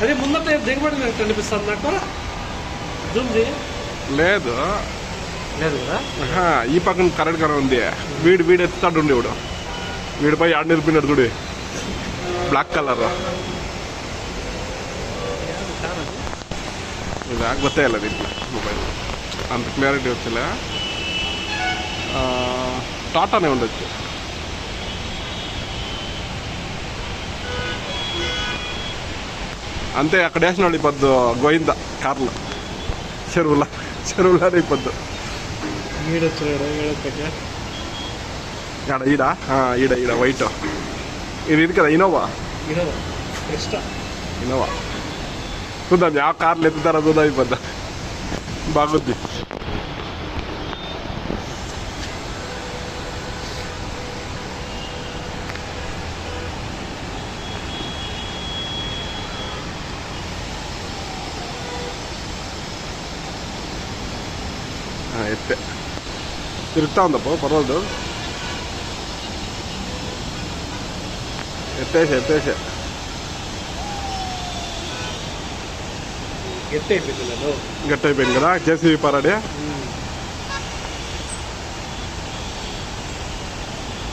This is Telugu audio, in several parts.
అదే ముందట దిగబడినట్టు అనిపిస్తుంది నాకు. జూమ్ లేదు లేదు కదా. ఈ పక్కన కరెక్ట్ గా ఉంది. వీడు ఎత్తుతాడు ఉండి వీడిపై ఆడ నిలిపినాడు చూడు, బ్లాక్ కలర్. ఇది ಗೊತ್ತೇ దీంట్లో మొబైల్ అంత క్లారిటీ వచ్చలే. టాటానే ఉండొచ్చు. అంతే అక్కడ వేసినాడు ఇప్పుడు గోయింద కార్లో చెరువులా ఇప్పుడు ఈడ వైట్. ఇది కదా ఇనోవా. చూద్దాం ಯಾವ కార్లు ఎత్తుతారో చూద్దాం. ఇప్పుడు బాగుంది. ఎత్తే తిరుగుతా ఉందప్పో, పర్వాలేదు. ఎత్తేసే గట్టి అయిపోయింది కదా. జేసీబీ పరాడే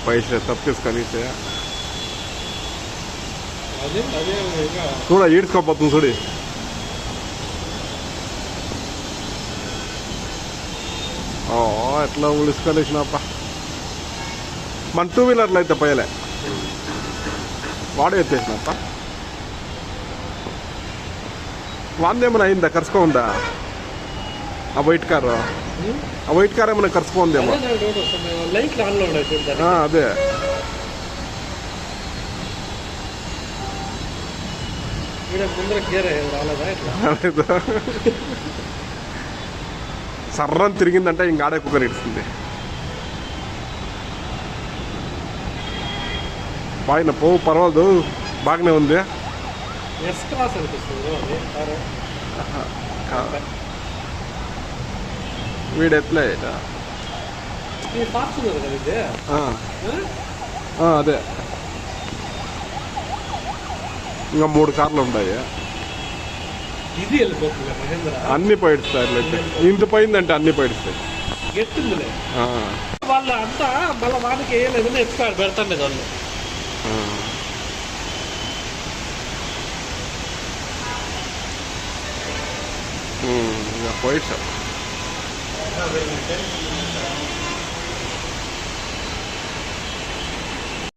పైసే తప్పిసుకొని చూడ ఈడ్చుకోపోతుంది చూడి. ఎట్లా ఉలుసుకొనిచ్చినప్ప. మన 2 వీలర్లు అయితే పోయలే, వాడే ఎత్తేసినప్ప. వాందేమైనా అయిందా, కరుచుకోందా ఆ వైట్ కారు? ఆ వైట్ కార్ ఏమైనా కరుచుకోందేమో. అదే సర్రం తిరిగిందంటే ఇంక ఆడే కుక్కర్ ఇస్తుంది. బాగా పోవు, పర్వాలేదు, బాగానే ఉంది. వీడు ఎట్లా అదే ఇంకా 3 కార్లు ఉన్నాయి. అన్ని పైడుస్తాయి. ఇంత పోయిందంటే అన్ని పైడుస్తాయి. వాళ్ళు అంతా మళ్ళీ వానికి వేయలేదని ఎత్తుకాడు పెడతాండి వాళ్ళు. Poet sir